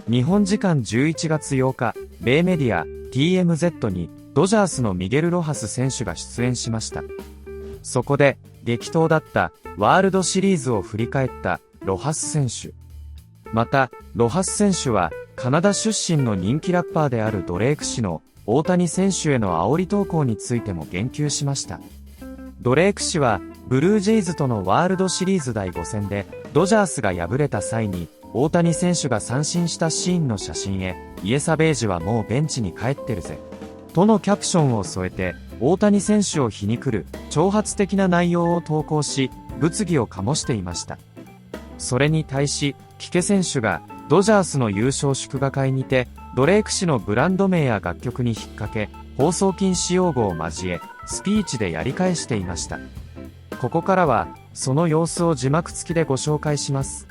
日本時間11月8日、米メディア TMZ にドジャースのミゲル・ロハス選手が出演しました。そこで、激闘だったワールドシリーズを振り返ったロハス選手。また、ロハス選手はカナダ出身の人気ラッパーであるドレーク氏の大谷選手への煽り投稿についても言及しました。ドレーク氏は、ブルージェイズとのワールドシリーズ第5戦で、ドジャースが敗れた際に、大谷選手が三振したシーンの写真へ、イエサベージはもうベンチに帰ってるぜ。とのキャプションを添えて、大谷選手を皮肉る、挑発的な内容を投稿し、物議を醸していました。それに対し、ピケ選手が、ドジャースの優勝祝賀会にて、ドレーク氏のブランド名や楽曲に引っ掛け、放送禁止用語を交え、スピーチでやり返していました。ここからは、その様子を字幕付きでご紹介します。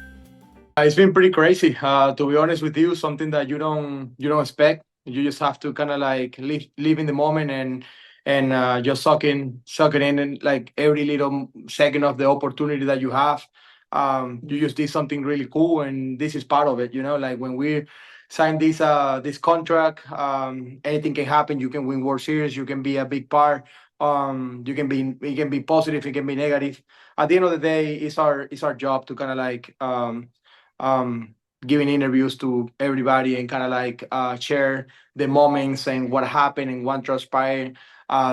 It's been pretty crazy. To be honest with you, something that you don't expect. You just have to kind of like live in the moment and just suck it in, and like every little second of the opportunity that you have. You just did something really cool, and this is part of it. You know, like when we sign this contract, anything can happen. You can win World Series. You can be a big part. It can be positive. It can be negative. At the end of the day, it's our job to kind of like giving interviews to everybody and kind of like share the moments and what happened and what transpired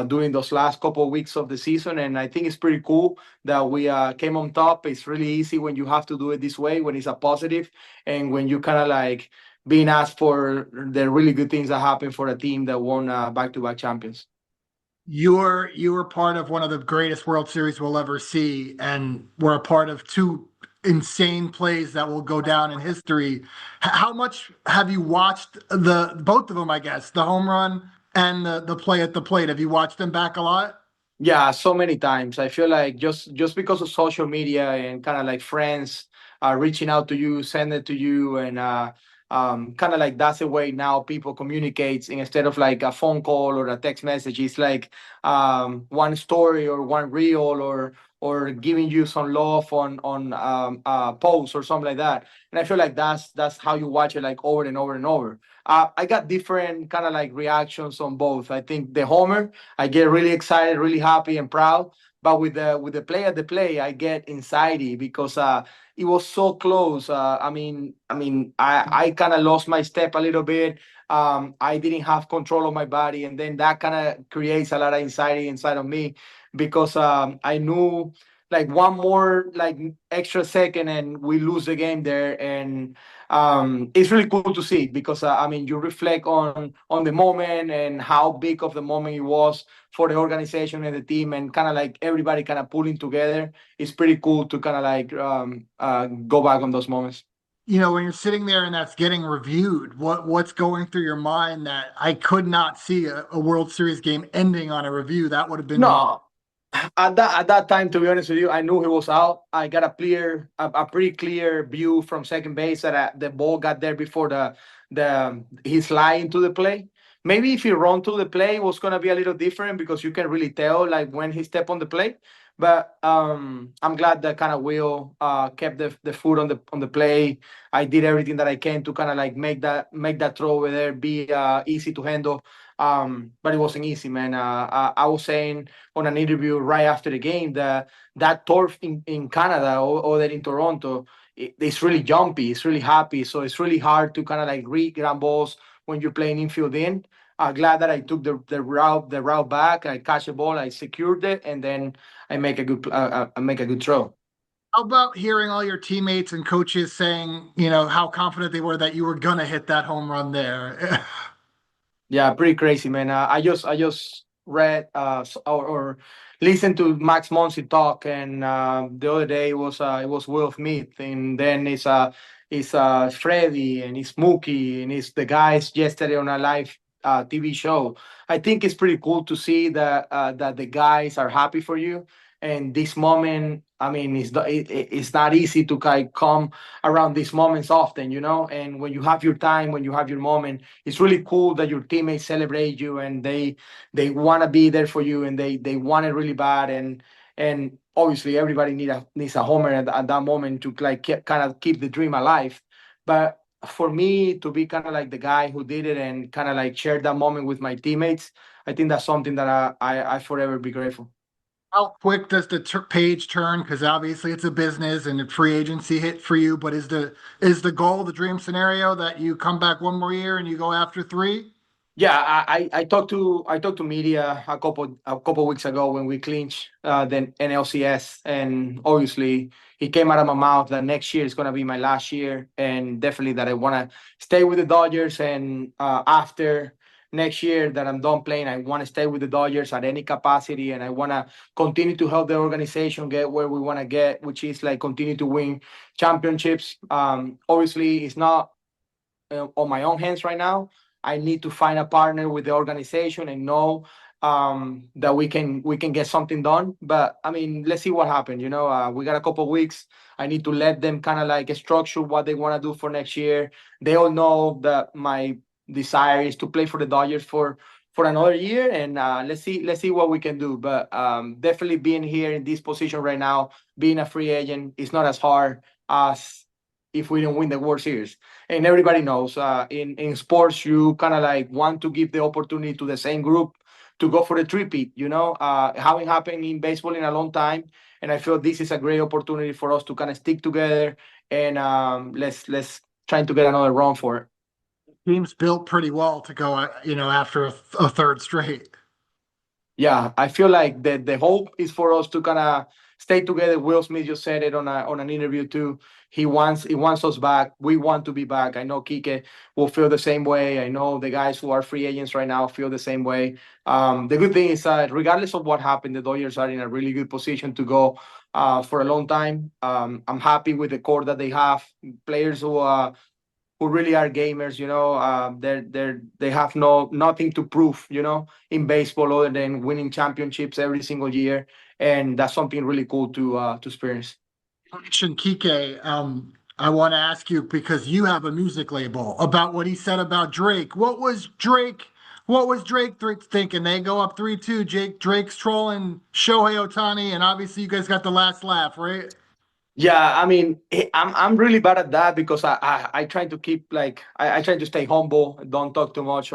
during those last couple of weeks of the season. And I think it's pretty cool that we came on top. It's really easy when you have to do it this way, when it's a positive, and when you kind of like being asked for the really good things that happen for a team that won back-to-back champions. You were part of one of the greatest World Series we'll ever see, and we're a part of two insane plays that will go down in history. How much have you watched both of them, I guess, the home run and the play at the plate? Have you watched them back a lot? Yeah, so many times. I feel like just because of social media and kind of like friends reaching out to you, send it to you, and kind of like that's the way now people communicate instead of like a phone call or a text message. It's like one story or one reel or giving you some love on posts or something like that. And I feel like that's how you watch it, like over and over and over. I got different kind of like reactions on both. I think the homer, I get really excited, really happy and proud. But with the play at the play, I get anxiety because it was so close. I kind of lost my step a little bit. I didn't have control of my body, and then that kind of creates a lot of anxiety inside of me because I knew like one more like extra second and we lose the game there. And it's really cool to see because you reflect on the moment and how big of the moment it was for the organization and the team, and kind of like everybody kind of pulling together. It's pretty cool to kind of like go back on those moments. You know, when you're sitting there and that's getting reviewed, what's going through your mind that I could not see a World Series game ending on a review? That would have been No, at that time, to be honest with you, I knew he was out. I got a pretty clear view from second base that the ball got there before the his lie into the play. Maybe if he run to the play, it was gonna be a little different because you can really tell like when he stepped on the play. But I'm glad that kind of Will kept the foot on the play. I did everything that I can to kind of like make that throw over there be easy to handle. But it wasn't easy, man. I was saying on an interview right after the game that turf in Canada or there in Toronto, it's really jumpy, it's really happy, so it's really hard to kind of like read ground balls when you're playing infield in. Glad that I took the route back. I catch the ball, I secured it, and then I make a good throw. How about hearing all your teammates and coaches saying, you know, how confident they were that you were gonna hit that home run there? Yeah, pretty crazy, man. I just read or listened to Max Monsi talk, and the other day it was Will Smith, and then it's Freddie and it's Mookie and it's the guys yesterday on a live TV show. I think it's pretty cool to see that the guys are happy for you. And this moment, it's not easy to kind of come around these moments often, you know. And when you have your time, when you have your moment, it's really cool that your teammates celebrate you and they want to be there for you and they want it really bad. And obviously everybody needs a homer at that moment to like kind of keep the dream alive. But for me to be kind of like the guy who did it and kind of like share that moment with my teammates, I think that's something that I forever be grateful. How quick does the page turn? Because obviously it's a business and a free agency hit for you. But is the goal, the dream scenario, that you come back one more year and you go after 3? Yeah, I talked to media a couple weeks ago when we clinched the NLCS, and obviously it came out of my mouth that next year is gonna be my last year, and definitely that I wanna stay with the Dodgers, and after next year that I'm done playing, I want to stay with the Dodgers at any capacity, and I want to continue to help the organization get where we want to get, which is like continue to win championships. Obviously, it's not on my own hands right now. I need to find a partner with the organization and know that we can get something done. But I mean, let's see what happens. You know, we got a couple weeks. I need to let them kind of like structure what they want to do for next year. They all know that my desire is to play for the Dodgers for another year, and let's see what we can do. But definitely being here in this position right now, being a free agent, is not as hard as if we don't win the World Series. And everybody knows in sports, you kind of like want to give the opportunity to the same group to go for the three-peat, you know, haven't happened in baseball in a long time. And I feel this is a great opportunity for us to kind of stick together and let's try to get another run for it. Team's built pretty well to go, you know, after a third straight. Yeah, I feel like the hope is for us to kind of stay together. Will Smith just said it on an interview too. He wants us back. We want to be back. I know Kike will feel the same way. I know the guys who are free agents right now feel the same way. The good thing is that regardless of what happened, the Dodgers are in a really good position to go for a long time. I'm happy with the core that they have, players who really are gamers. You know, they have nothing to prove, you know, in baseball other than winning championships every single year, and that's something really cool to experience. Mention Kike. I want to ask you, because you have a music label, about what he said about Drake. What was Drake thinking? They go up 3-2. Drake's trolling Shohei Ohtani, and obviously you guys got the last laugh, right? Yeah, I mean, I'm really bad at that because I try to keep like I try to stay humble, don't talk too much,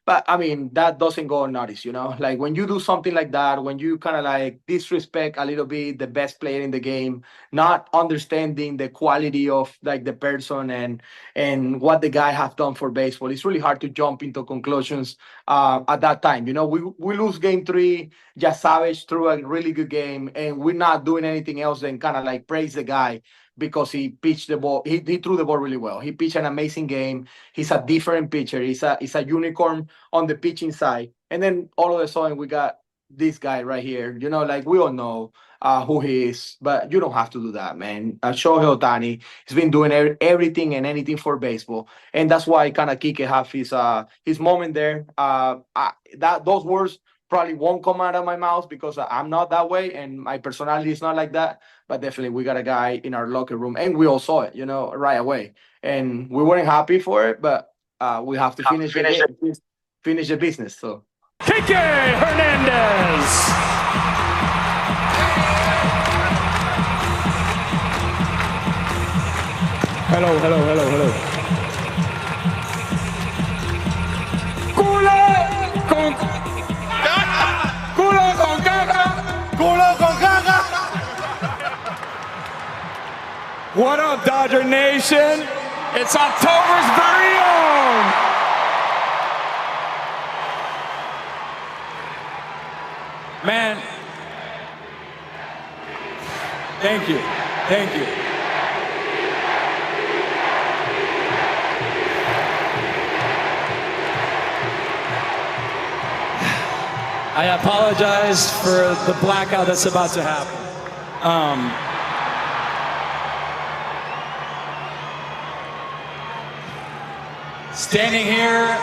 but I mean that doesn't go unnoticed, you know. Like when you do something like that, when you kind of like disrespect a little bit the best player in the game, not understanding the quality of like the person and what the guy have done for baseball, it's really hard to jump into conclusions at that time. You know, we lose game 3. Just Savage threw a really good game, and we're not doing anything else than kind of like praise the guy because he pitched the ball. He threw the ball really well. He pitched an amazing game. He's a different pitcher. He's a unicorn on the pitching side. And then all of a sudden we got this guy right here. You know, like we all know who he is, but you don't have to do that, man. Shohei Ohtani has been doing everything and anything for baseball, and that's why kind of Kike have his moment there. Those words probably won't come out of my mouth because I'm not that way and my personality is not like that. But definitely, we got a guy in our locker room, and we all saw it, you know, right away. And we weren't happy for it, but we have to finish the business. So, Kike Hernandez. Hello. Culo con caca. What up, Dodger Nation? It's October's very own. Man, thank you. I apologize for the blackout that's about to happen. Standing here,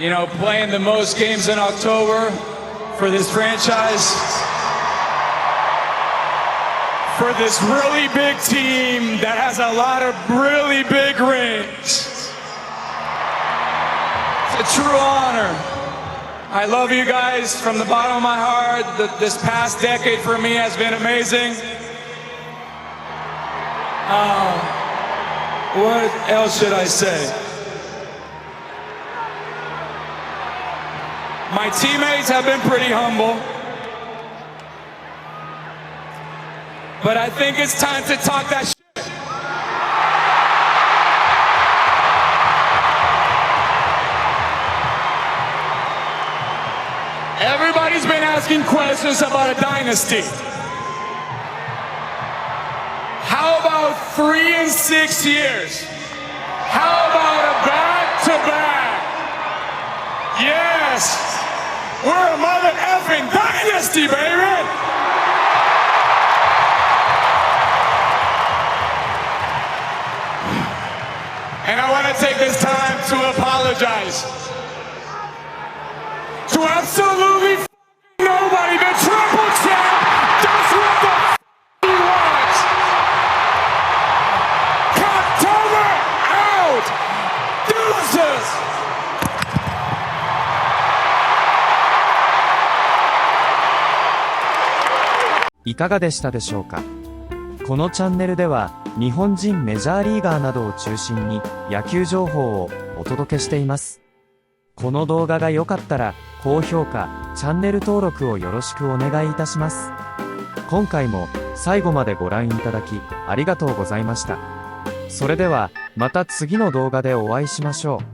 you know, playing the most games in October for this franchise, for this really big team that has a lot of really big rings. It's a true honor. I love you guys from the bottom of my heart. This past decade for me has been amazing. what else should I say? My teammates have been pretty humble. But I think it's time to talk that shit. Everybody's been asking questions about a dynasty. How about 3 and 6 years? How about a back-to-back? Yes! We're a mother effing dynasty, baby! And I want to take this time to apologize to absolutely nobody. The triple champ does what the he wants. October out. Deuces. いかがでしたでしょうか。このチャンネルでは日本人メジャーリーガーなどを中心に野球情報をお届けしています。この動画が良かったら高評価、チャンネル登録をよろしくお願いいたします。今回も最後までご覧いただきありがとうございました。それではまた次の動画でお会いしましょう。